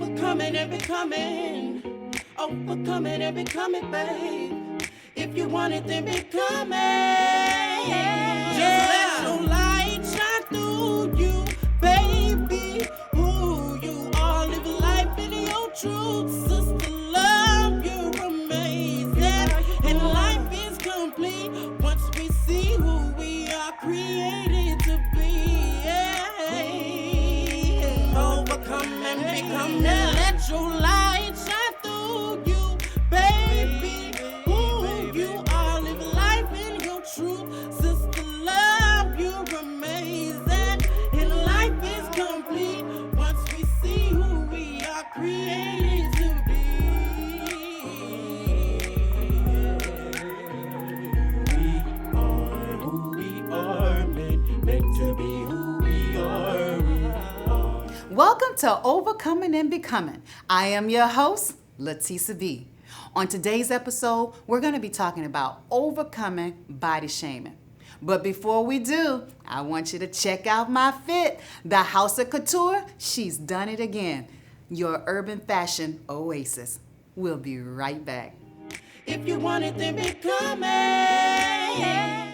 Overcoming and becoming. Overcoming and becoming, babe. If you want it, then become it. Just let your light shine through you, baby. Who you are, live life in your truth. Sister, love, you're amazing. And life is complete once we see who we are created to be. Overcome and become. Let your light shine through you, baby. Who you are, live life in your truth. Sister, love, you're amazing. And life is complete once we see who we are created to be. We are who we are, meant to be who we are. Welcome to Overcoming and Becoming. I am your host, Latisa B. On today's episode, we're going to be talking about overcoming body shaming. But before we do, I want you to check out my fit. The House of Couture, she's done it again. Your urban fashion oasis. We'll be right back. If you want it, then become it.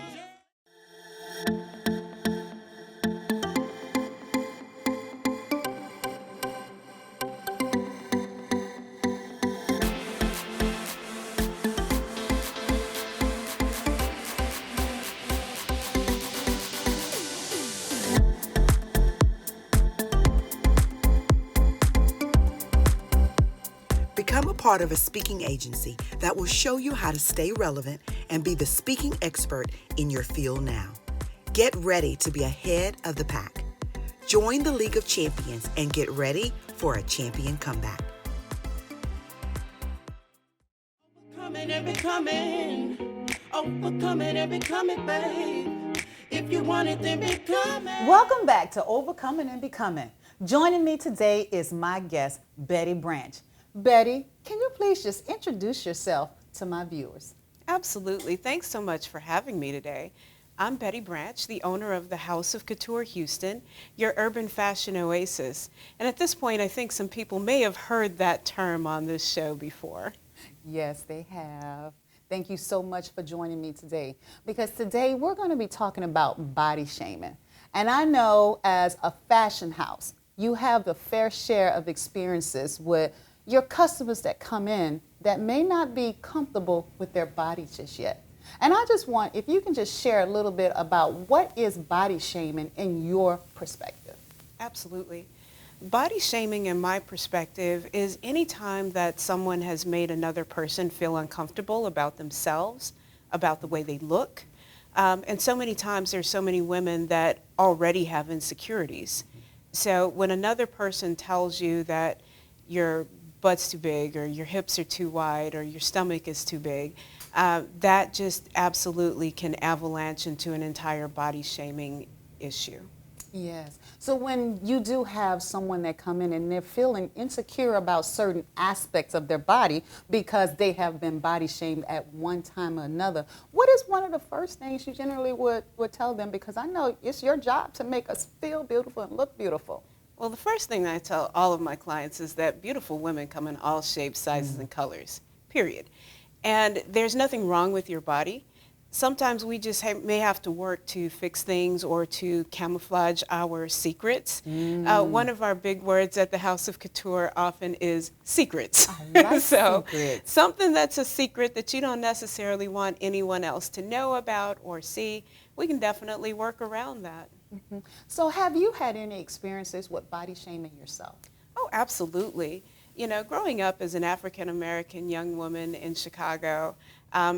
Become a part of a speaking agency that will show you how to stay relevant and be the speaking expert in your field now. Get ready to be ahead of the pack. Join the League of Champions and get ready for a champion comeback. Overcoming and becoming. Overcoming and becoming, babe. If you want it, then become it. Welcome back to Overcoming and Becoming. Joining me today is my guest, Betty Branch. Betty, can you please just introduce yourself to my viewers? Absolutely. Thanks so much for having me today. I'm Betty Branch, the owner of the House of Couture Houston, your urban fashion oasis. And at this point, I think some people may have heard that term on this show before. Yes, they have. Thank you so much for joining me today, because today we're going to be talking about body shaming. And I know as a fashion house, you have the fair share of experiences with your customers that come in that may not be comfortable with their bodies just yet. And I just want, if you can just share a little bit about what is body shaming in your perspective. Absolutely. Body shaming, in my perspective, is any time that someone has made another person feel uncomfortable about themselves, about the way they look. And so many times there's so many women that already have insecurities. So when another person tells you that your butt's too big, or your hips are too wide, or your stomach is too big, that just absolutely can avalanche into an entire body shaming issue. Yes. So when you do have someone that come in and they're feeling insecure about certain aspects of their body because they have been body shamed at one time or another, what is one of the first things you generally would tell them? Because I know it's your job to make us feel beautiful and look beautiful. Well, the first thing that I tell all of my clients is that beautiful women come in all shapes, sizes, and colors, period. And there's nothing wrong with your body. Sometimes we just may have to work to fix things or to camouflage our secrets. One of our big words at the House of Couture often is secrets. I like So secrets. something that's a secret that you don't necessarily want anyone else to know about or see, we can definitely work around that. Mm-hmm. So have you had any experiences with body shaming yourself? Oh, absolutely. You know, growing up as an African-American young woman in Chicago,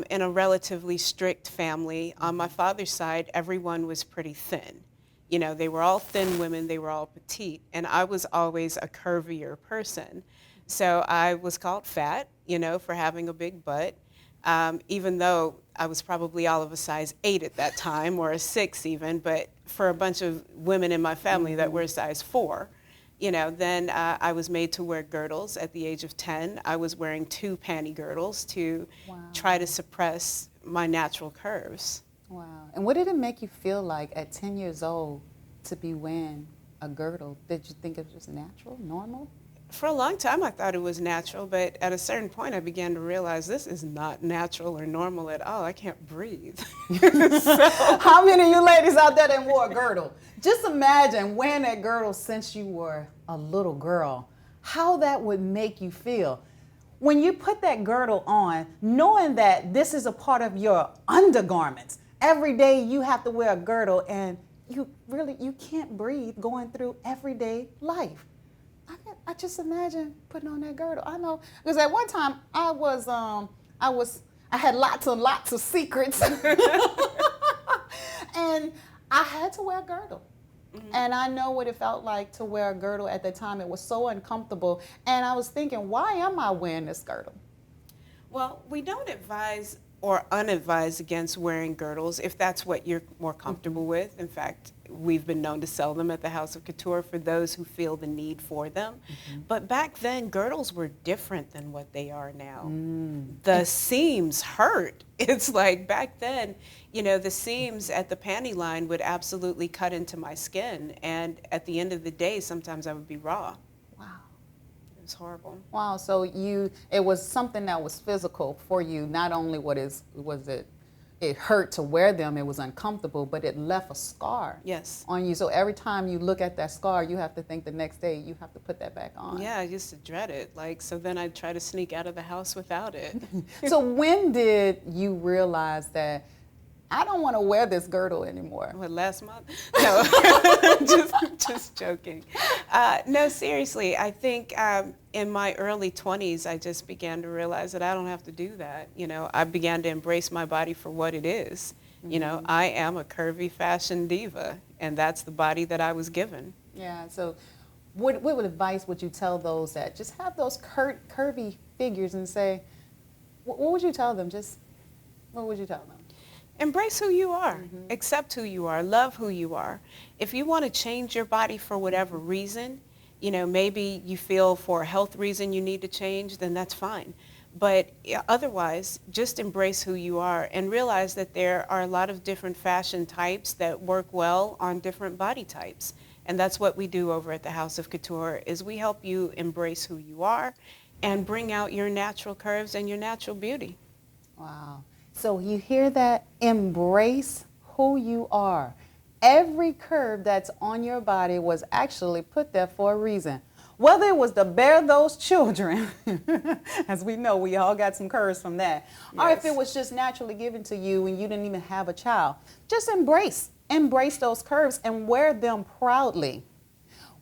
in a relatively strict family, on my father's side, everyone was pretty thin. You know, they were all thin women, they were all petite, and I was always a curvier person. So I was called fat, you know, for having a big butt, even though I was probably all of a size 8 at that time, or a 6 even, but for a bunch of women in my family that were a size 4. You know, then I was made to wear girdles at the age of 10. I was wearing 2 panty girdles to try to suppress my natural curves. Wow. And what did it make you feel like at 10 years old to be wearing a girdle? Did you think it was just natural, normal? For a long time, I thought it was natural, but at a certain point, I began to realize this is not natural or normal at all. I can't breathe. How many of you ladies out there that wore a girdle? Just imagine wearing that girdle since you were a little girl. How that would make you feel. When you put that girdle on, knowing that this is a part of your undergarments, every day you have to wear a girdle and you can't breathe going through everyday life. I just imagine putting on that girdle. I know, because at one time I had lots of secrets, and I had to wear a girdle. Mm-hmm. And I know what it felt like to wear a girdle at the time. It was so uncomfortable, and I was thinking, why am I wearing this girdle? Well, we don't advise or unadvise against wearing girdles if that's what you're more comfortable Mm-hmm. with. In fact, we've been known to sell them at the House of Couture for those who feel the need for them. Mm-hmm. But back then, girdles were different than what they are now. The seams hurt. It's like back then, the seams at the panty line would absolutely cut into my skin. And at the end of the day, sometimes I would be raw. It was horrible. Wow, so it was something that was physical for you. Not only it hurt to wear them, it was uncomfortable, but it left a scar on you. So every time you look at that scar, you have to think the next day you have to put that back on. Yeah, I used to dread it. So then I'd try to sneak out of the house without it. So when did you realize that I don't want to wear this girdle anymore? What, last month? No, just joking. No, seriously, I think in my early 20s, I just began to realize that I don't have to do that. I began to embrace my body for what it is. Mm-hmm. I am a curvy fashion diva, and that's the body that I was given. Yeah, so what advice would you tell those that just have those curvy figures and say, what would you tell them? What would you tell them? Embrace who you are. Mm-hmm. Accept who you are. Love who you are. If you want to change your body for whatever reason, maybe you feel for a health reason you need to change, then that's fine. But otherwise, just embrace who you are and realize that there are a lot of different fashion types that work well on different body types. And that's what we do over at the House of Couture, is we help you embrace who you are and bring out your natural curves and your natural beauty. Wow. So you hear that? Embrace who you are. Every curve that's on your body was actually put there for a reason. Whether it was to bear those children, as we know, we all got some curves from that, yes, or if it was just naturally given to you and you didn't even have a child, just embrace those curves and wear them proudly.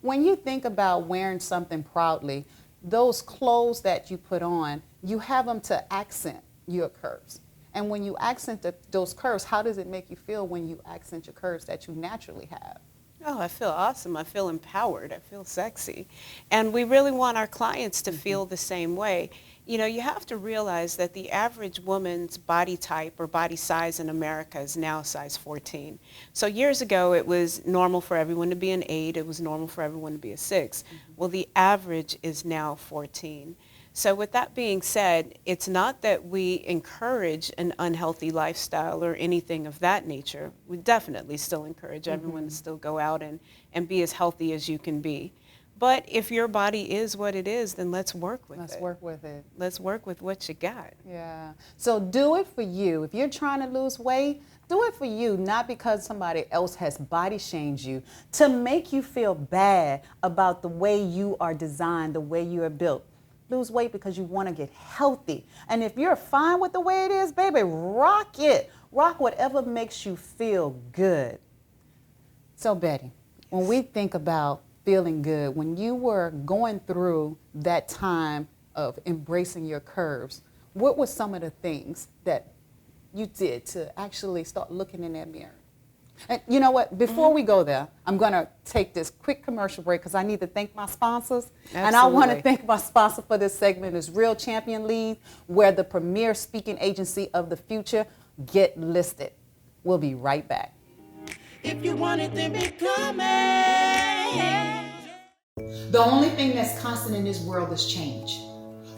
When you think about wearing something proudly, those clothes that you put on, you have them to accent your curves. And when you accent those curves, how does it make you feel when you accent your curves that you naturally have? Oh, I feel awesome. I feel empowered. I feel sexy. And we really want our clients to feel the same way. You have to realize that the average woman's body type or body size in America is now size 14. So years ago, it was normal for everyone to be an 8. It was normal for everyone to be a 6. Well, the average is now 14. So with that being said, it's not that we encourage an unhealthy lifestyle or anything of that nature. We definitely still encourage everyone to still go out and be as healthy as you can be. But if your body is what it is, then let's work with it. Let's work with it. Let's work with what you got. Yeah. So do it for you. If you're trying to lose weight, do it for you, not because somebody else has body shamed you to make you feel bad about the way you are designed, the way you are built. Lose weight because you want to get healthy. And if you're fine with the way it is, baby, rock it. Rock whatever makes you feel good. So, Betty, when we think about feeling good, when you were going through that time of embracing your curves, what were some of the things that you did to actually start looking in that mirror? And you know what? Before we go there, I'm going to take this quick commercial break because I need to thank my sponsors. Absolutely. And I want to thank my sponsor for this segment is Real Champion Lead, where the premier speaking agency of the future get listed. We'll be right back. If you want it, then become it. The only thing that's constant in this world is change.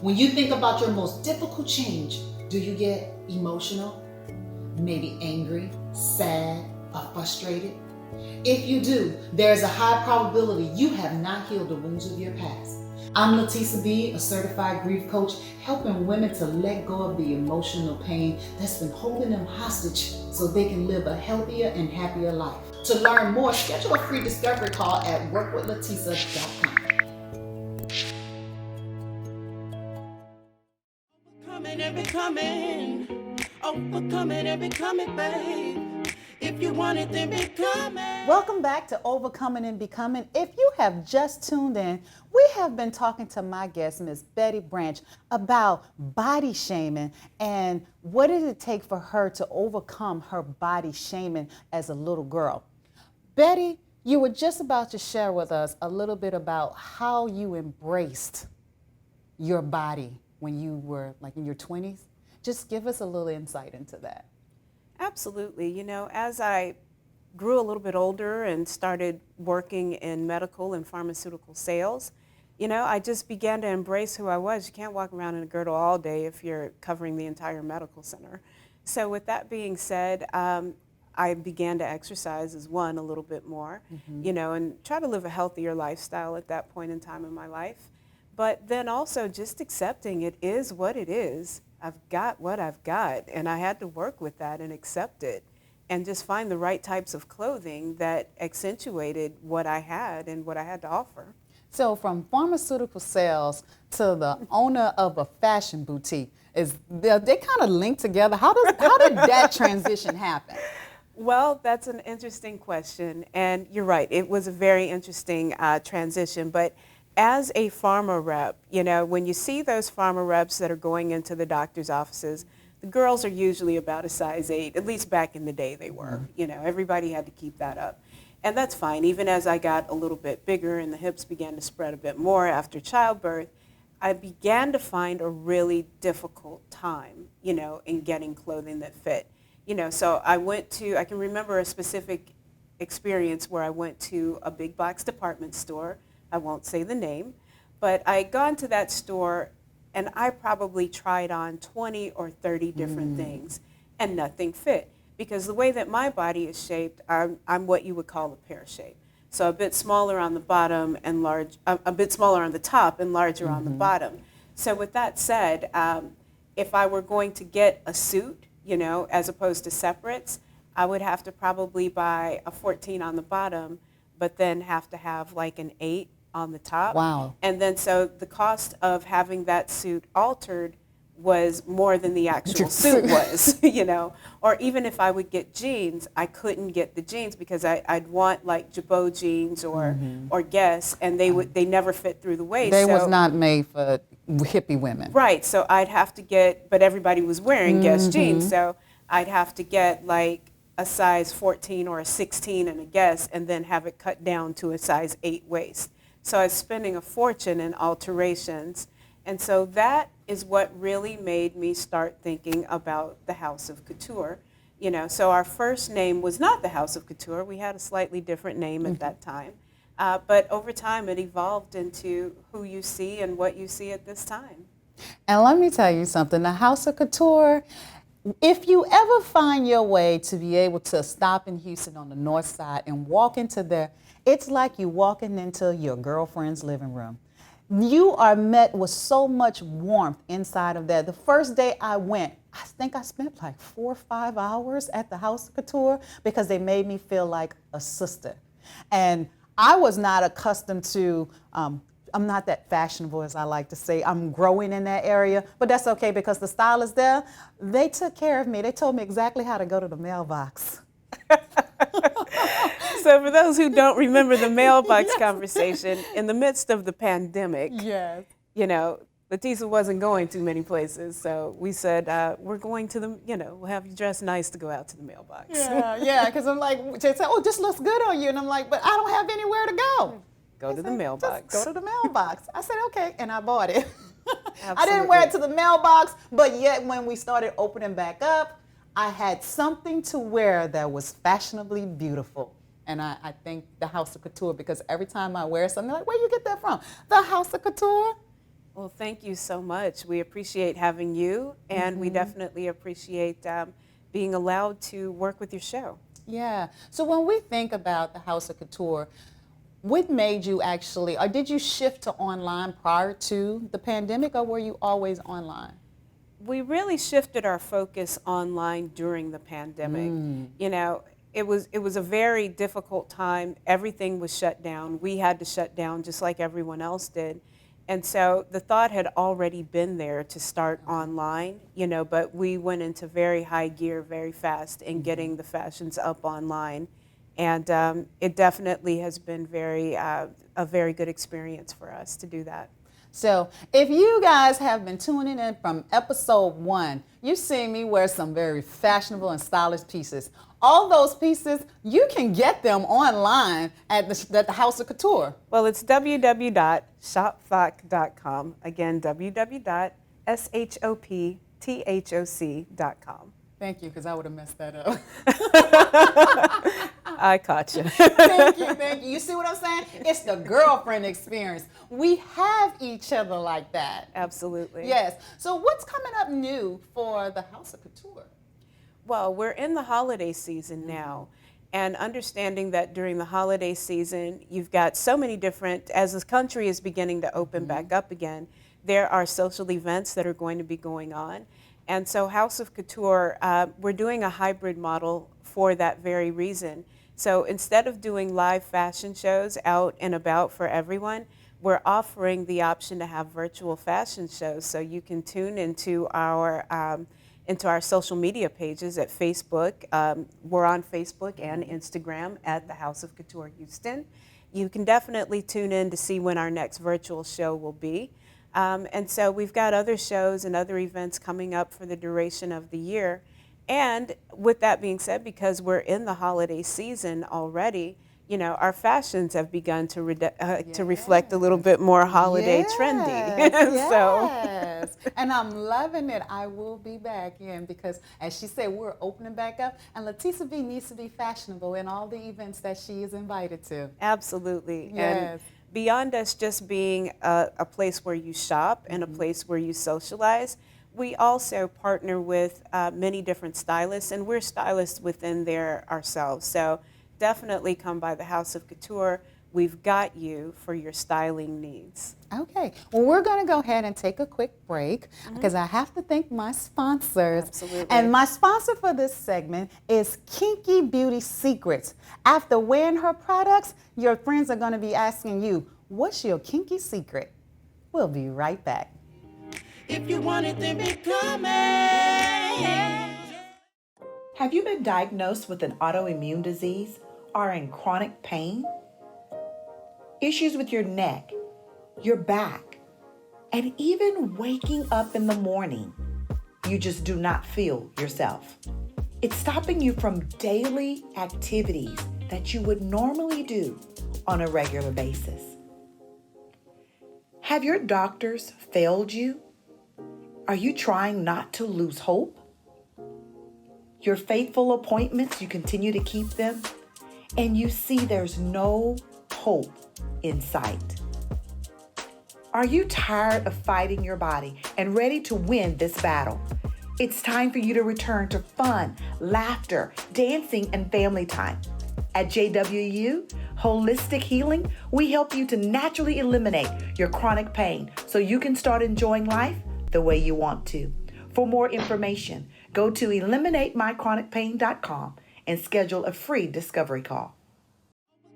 When you think about your most difficult change, do you get emotional? Maybe angry, sad, or frustrated? If you do, there is a high probability you have not healed the wounds of your past. I'm Latisa B, a certified grief coach, helping women to let go of the emotional pain that's been holding them hostage so they can live a healthier and happier life. To learn more, schedule a free discovery call at workwithlatisa.com. Overcoming and becoming. Overcoming and becoming, babe. If you want it, then become it. Welcome back to Overcoming and Becoming. If you have just tuned in, we have been talking to my guest, Ms. Betty Branch, about body shaming and what did it take for her to overcome her body shaming as a little girl. Betty, you were just about to share with us a little bit about how you embraced your body when you were like in your 20s. Just give us a little insight into that. Absolutely. You know, as I grew a little bit older and started working in medical and pharmaceutical sales, you know, I just began to embrace who I was. You can't walk around in a girdle all day if you're covering the entire medical center. So with that being said, I began to exercise as one a little bit more, you know, and try to live a healthier lifestyle at that point in time in my life. But then also just accepting it is what it is. I've got what I've got, and I had to work with that and accept it and just find the right types of clothing that accentuated what I had and what I had to offer. So from pharmaceutical sales to the owner of a fashion boutique, they kind of linked together. How did that transition happen? Well, that's an interesting question, and you're right. It was a very interesting transition, but as a pharma rep, you know, when you see those pharma reps that are going into the doctor's offices, the girls are usually about a size 8, at least back in the day they were. You know, everybody had to keep that up. And that's fine. Even as I got a little bit bigger and the hips began to spread a bit more after childbirth, I began to find a really difficult time, you know, in getting clothing that fit. You know, so I can remember a specific experience where I went to a big box department store. I won't say the name, but I had gone to that store and I probably tried on 20 or 30 different things and nothing fit. Because the way that my body is shaped, I'm what you would call a pear shape. So a bit smaller on the bottom and a bit smaller on the top and larger on the bottom. So with that said, if I were going to get a suit, you know, as opposed to separates, I would have to probably buy a 14 on the bottom, but then have to have like an 8 on the top. Wow. And then so the cost of having that suit altered was more than the actual suit was, you know. Or even if I would get jeans, I couldn't get the jeans because I'd want like Jabot jeans or Guess, and they never fit through the waist. They was not made for hippie women. Right, so I'd have to get, but everybody was wearing Guess jeans, so I'd have to get like a size 14 or a 16 in a Guess and then have it cut down to a size 8 waist. So I was spending a fortune in alterations. And so that is what really made me start thinking about the House of Couture. You know, so our first name was not the House of Couture. We had a slightly different name at that time. But over time, it evolved into who you see and what you see at this time. And let me tell you something, the House of Couture, if you ever find your way to be able to stop in Houston on the north side and walk into there, it's like you walking into your girlfriend's living room. You are met with so much warmth inside of there. The first day I went, I think I spent like 4 or 5 hours at the House of Couture because they made me feel like a sister. And I was not accustomed to, I'm not that fashionable as I like to say. I'm growing in that area, but that's okay because the stylists there, they took care of me. They told me exactly how to go to the mailbox. So for those who don't remember the mailbox conversation, in the midst of the pandemic, Yes. you know, Latisa wasn't going too many places, so we said, we're going to the, you know, we'll have you dress nice to go out to the mailbox. Yeah, because I'm like, they say, oh, this looks good on you. And I'm like, but I don't have anywhere to go. Go to the mailbox. Just go to the mailbox. I said, okay, and I bought it. I didn't wear it to the mailbox, but yet when we started opening back up, I had something to wear that was fashionably beautiful. And I think the House of Couture, because every time I wear something, they're like, where you get that from? The House of Couture. Well, thank you so much. We appreciate having you, and we definitely appreciate being allowed to work with your show. Yeah. So when we think about the House of Couture, What made you actually, or did you shift to online prior to the pandemic, or were you always online? We really shifted our focus online during the pandemic. You know, it was a very difficult time. Everything was shut down. We had to shut down just like everyone else did. And so the thought had already been there to start online, you know, but we went into very high gear very fast in getting the fashions up online. And it definitely has been a very good experience for us to do that. So if you guys have been tuning in from episode 1, you've seen me wear some very fashionable and stylish pieces. All those pieces, you can get them online at the House of Couture. Well, it's www.shopthoc.com. Again, www.shopthoc.com. Thank you, because I would have messed that up. I caught you. Thank you, thank you. You see what I'm saying? It's the girlfriend experience. We have each other like that. Absolutely. Yes. So what's coming up new for the House of Couture? Well, we're in the holiday season now, and understanding that during the holiday season, you've got so many different, as the country is beginning to open back up again, there are social events that are going to be going on. And so House of Couture, we're doing a hybrid model for that very reason. So instead of doing live fashion shows out and about for everyone, we're offering the option to have virtual fashion shows. So you can tune into our social media pages at Facebook. We're on Facebook and Instagram at the House of Couture Houston. You can definitely tune in to see when our next virtual show will be. And so we've got other shows and other events coming up for the duration of the year. And with that being said, because we're in the holiday season already, you know, our fashions have begun to reflect a little bit more holiday trendy. Yes. And I'm loving it. I will be back in because, as she said, we're opening back up. And Letisa B needs to be fashionable in all the events that she is invited to. Absolutely. Yes. And beyond us just being a place where you shop and a place where you socialize, we also partner with many different stylists, and we're stylists within there ourselves. So definitely come by the House of Couture. We've got you for your styling needs. Okay. Well, we're going to go ahead and take a quick break because I have to thank my sponsors. Absolutely. And my sponsor for this segment is Kinky Beauty Secrets. After wearing her products, your friends are going to be asking you, what's your kinky secret? We'll be right back. If you want it, then become it. Have you been diagnosed with an autoimmune disease or in chronic pain? Issues with your neck, your back, and even waking up in the morning, you just do not feel yourself. It's stopping you from daily activities that you would normally do on a regular basis. Have your doctors failed you? Are you trying not to lose hope? Your faithful appointments, you continue to keep them, and you see there's no hope in sight. Are you tired of fighting your body and ready to win this battle? It's time for you to return to fun, laughter, dancing, and family time. At JWU Holistic Healing, we help you to naturally eliminate your chronic pain so you can start enjoying life the way you want to. For more information, go to eliminatemychronicpain.com and schedule a free discovery call.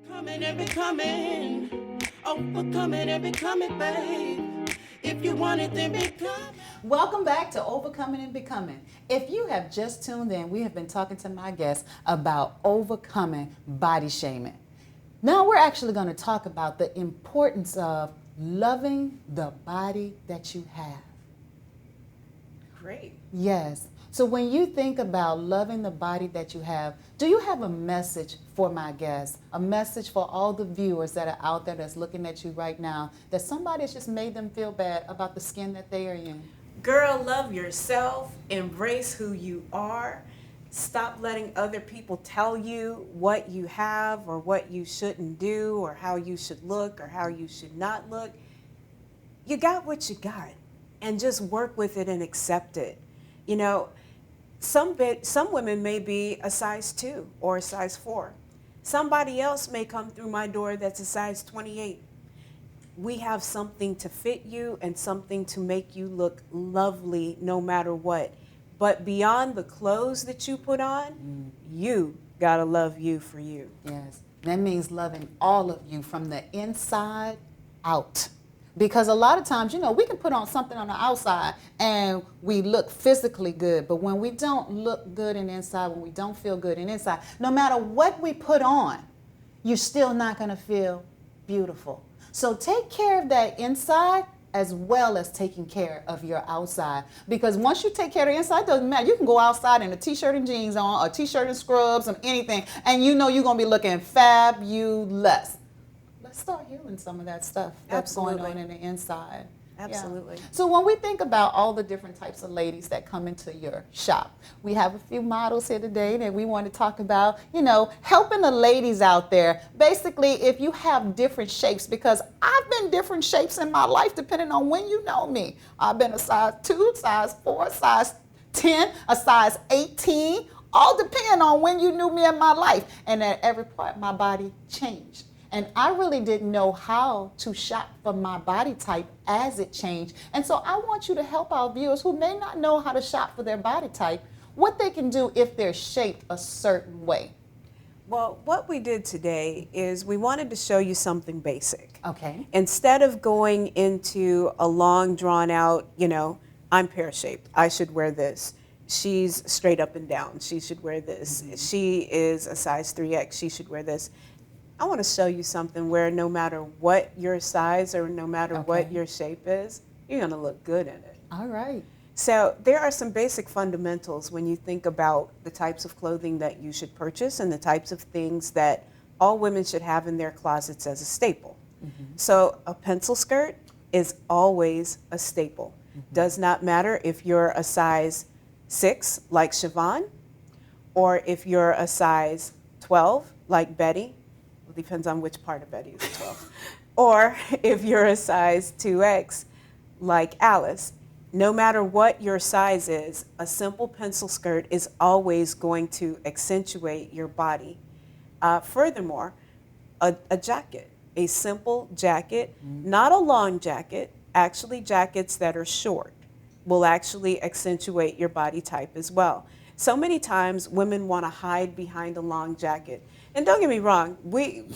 Overcoming and becoming. Overcoming and becoming, babe. If you want it, then become. Welcome back to Overcoming and Becoming. If you have just tuned in, we have been talking to my guests about overcoming body shaming. Now we're actually going to talk about the importance of loving the body that you have. Great. Yes. So when you think about loving the body that you have, do you have a message for my guests, a message for all the viewers that are out there that's looking at you right now, that somebody has just made them feel bad about the skin that they are in? Girl, love yourself, embrace who you are, stop letting other people tell you what you have or what you shouldn't do or how you should look or how you should not look. You got what you got, and just work with it and accept it. You know, some women may be a size 2 or a size 4. Somebody else may come through my door that's a size 28. We have something to fit you and something to make you look lovely no matter what. But beyond the clothes that you put on, you gotta love you for you. Yes, that means loving all of you from the inside out. Because a lot of times, we can put on something on the outside and we look physically good. But when we don't look good in inside, when we don't feel good in inside, no matter what we put on, you're still not going to feel beautiful. So take care of that inside as well as taking care of your outside. Because once you take care of the inside, it doesn't matter. You can go outside in a t-shirt and jeans on, or t-shirt and scrubs, or anything, and you're going to be looking fabulous. Let's start healing some of that stuff that's going on in the inside. Absolutely. Yeah. So when we think about all the different types of ladies that come into your shop, we have a few models here today that we want to talk about, helping the ladies out there. Basically, if you have different shapes, because I've been different shapes in my life depending on when you know me. I've been a size 2, size 4, size 10, a size 18, all depending on when you knew me in my life. And at every part, my body changed. And I really didn't know how to shop for my body type as it changed. And so I want you to help our viewers who may not know how to shop for their body type, what they can do if they're shaped a certain way. Well, what we did today is we wanted to show you something basic. Okay. Instead of going into a long, drawn out, I'm pear-shaped, I should wear this. She's straight up and down, she should wear this. Mm-hmm. She is a size 3X, she should wear this. I want to show you something where no matter what your size or no matter what your shape is, you're going to look good in it. All right. So there are some basic fundamentals when you think about the types of clothing that you should purchase and the types of things that all women should have in their closets as a staple. Mm-hmm. So a pencil skirt is always a staple. Mm-hmm. Does not matter if you're a size 6 like Siobhan or if you're a size 12 like Betty. Depends on which part of Betty is 12. Or if you're a size 2X like Alice, no matter what your size is, a simple pencil skirt is always going to accentuate your body. Furthermore, a jacket, a simple jacket, not a long jacket, actually jackets that are short will actually accentuate your body type as well. So many times women want to hide behind a long jacket. And don't get me wrong, we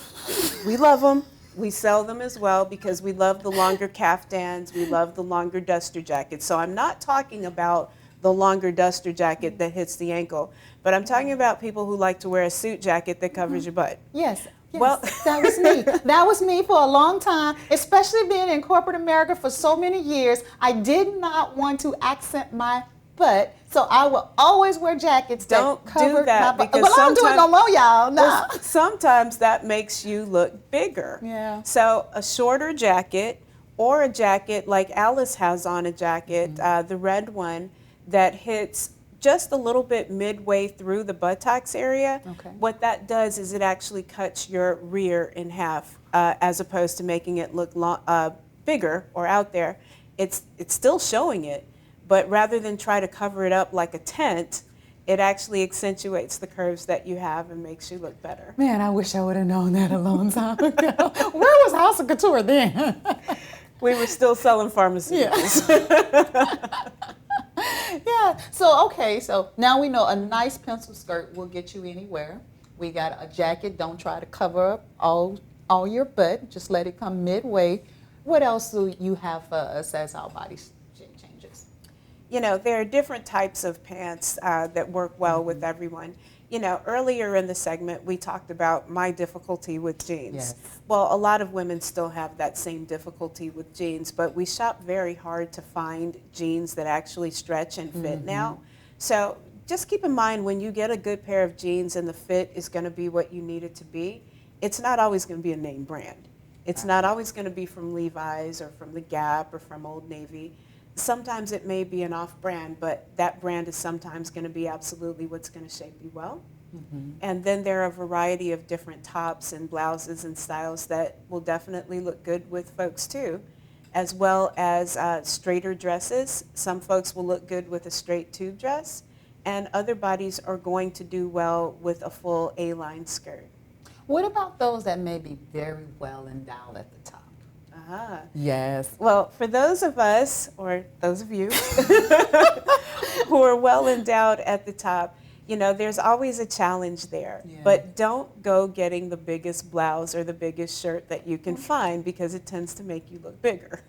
love them. We sell them as well because we love the longer caftans. We love the longer duster jackets. So I'm not talking about the longer duster jacket that hits the ankle, but I'm talking about people who like to wear a suit jacket that covers your butt. Yes. Well, that was me. That was me for a long time, especially being in corporate America for so many years. I did not want to accent my butt, so I will always wear jackets don't that cover do that my butt. because Well, I don't do it no more, y'all. No. Well, sometimes that makes you look bigger. Yeah. So a shorter jacket or a jacket like Alice has on a jacket, the red one that hits just a little bit midway through the buttocks area. Okay. What that does is it actually cuts your rear in half as opposed to making it look bigger or out there. It's still showing it. But rather than try to cover it up like a tent, it actually accentuates the curves that you have and makes you look better. Man, I wish I would have known that a long time ago. Where was House of Couture then? We were still selling pharmaceuticals. Yeah. So now we know a nice pencil skirt will get you anywhere. We got a jacket. Don't try to cover up all your butt. Just let it come midway. What else do you have for us as our body changes? There are different types of pants that work well with everyone. Earlier in the segment, we talked about my difficulty with jeans. Yes. Well, a lot of women still have that same difficulty with jeans, but we shop very hard to find jeans that actually stretch and fit now. So just keep in mind when you get a good pair of jeans and the fit is going to be what you need it to be, it's not always going to be a name brand. It's not always going to be from Levi's or from the Gap or from Old Navy. Sometimes it may be an off-brand, but that brand is sometimes going to be absolutely what's going to shape you well. And then there are a variety of different tops and blouses and styles that will definitely look good with folks too, as well as straighter dresses. Some folks will look good with a straight tube dress, and other bodies are going to do well with a full A-line skirt. What about those that may be very well endowed at the top? Yes. Well, for those of us, or those of you, who are well endowed at the top, you know, there's always a challenge there. Yeah. But don't go getting the biggest blouse or the biggest shirt that you can find, because it tends to make you look bigger.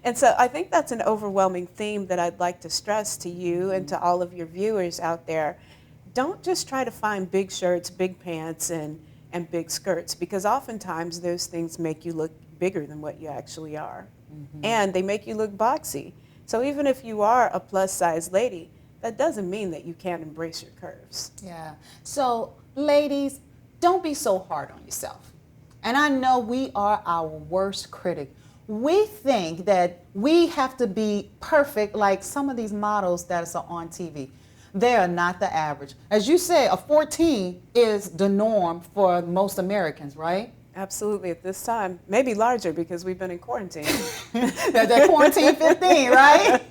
And so I think that's an overwhelming theme that I'd like to stress to you and to all of your viewers out there. Don't just try to find big shirts, big pants, and big skirts, because oftentimes those things make you look bigger than what you actually are. And they make you look boxy. So even if you are a plus size lady, that doesn't mean that you can't embrace your curves. Yeah. So, ladies, don't be so hard on yourself. And I know we are our worst critic. We think that we have to be perfect like some of these models that are on TV. They are not the average. As you say, a 14 is the norm for most Americans, right? Absolutely, at this time. Maybe larger, because we've been in quarantine. that quarantine 15, right?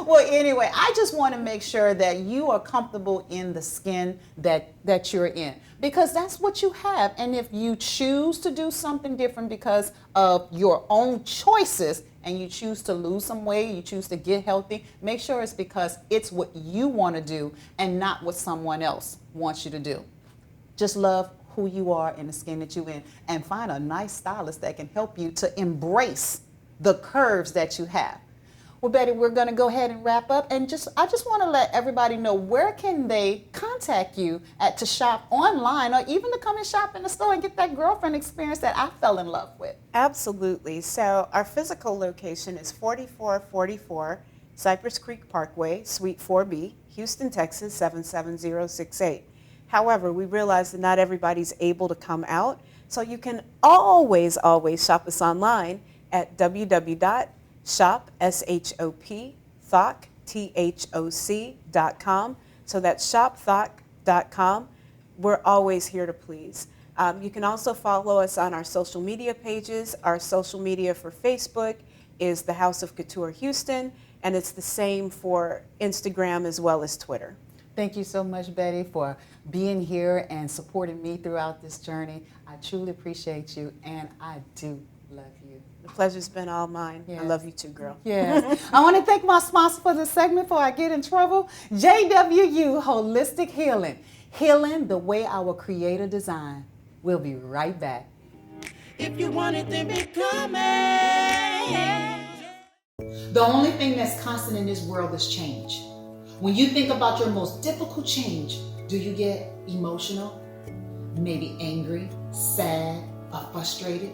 Well, anyway, I just want to make sure that you are comfortable in the skin that you're in, because that's what you have. And if you choose to do something different because of your own choices, and you choose to lose some weight, you choose to get healthy, make sure it's because it's what you want to do and not what someone else wants you to do. Just love who you are and the skin that you're in, and find a nice stylist that can help you to embrace the curves that you have. Well, Betty, we're going to go ahead and wrap up, and I just want to let everybody know, where can they contact you to shop online, or even to come and shop in the store and get that girlfriend experience that I fell in love with? Absolutely. So our physical location is 4444 Cypress Creek Parkway, Suite 4B, Houston, Texas 77068. However, we realize that not everybody's able to come out, so you can always shop us online at www.shopthoc.com. So that's shopthoc.com. We're always here to please. You can also follow us on our social media pages. Our social media for Facebook is the House of Couture Houston, and it's the same for Instagram as well as Twitter. Thank you so much, Betty, for being here and supporting me throughout this journey. I truly appreciate you, and I do love you. The pleasure's been all mine. Yes. I love you too, girl. Yes. I want to thank my sponsor for this segment before I get in trouble, JWU Holistic Healing, healing the way our Creator designed. We'll be right back. If you want it, then become it. The only thing that's constant in this world is change. When you think about your most difficult change, do you get emotional, maybe angry, sad, or frustrated?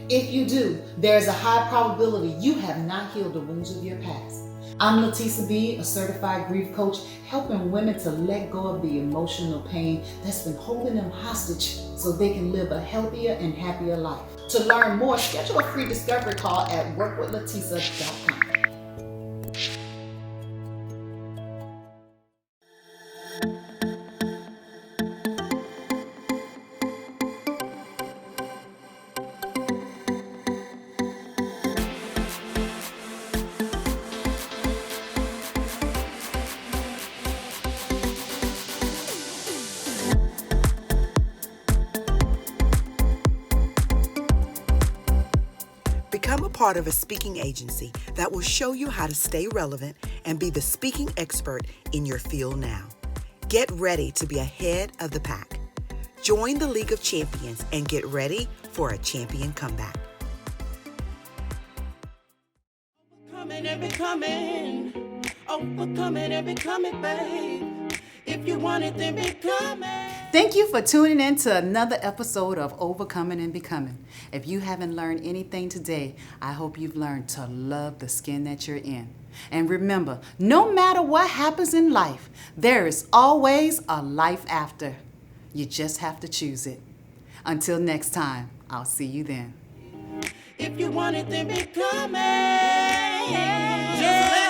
If you do, there's a high probability you have not healed the wounds of your past. I'm Latisa B, a certified grief coach, helping women to let go of the emotional pain that's been holding them hostage so they can live a healthier and happier life. To learn more, schedule a free discovery call at workwithlatisa.com. Become a part of a speaking agency that will show you how to stay relevant and be the speaking expert in your field now. Get ready to be ahead of the pack. Join the League of Champions and get ready for a champion comeback. Overcoming and becoming. Overcoming and becoming, babe. If you want it, then become it. Thank you for tuning in to another episode of Overcoming and Becoming. If you haven't learned anything today, I hope you've learned to love the skin that you're in. And remember, no matter what happens in life, there is always a life after. You just have to choose it. Until next time, I'll see you then. If you want it, then become it. Just let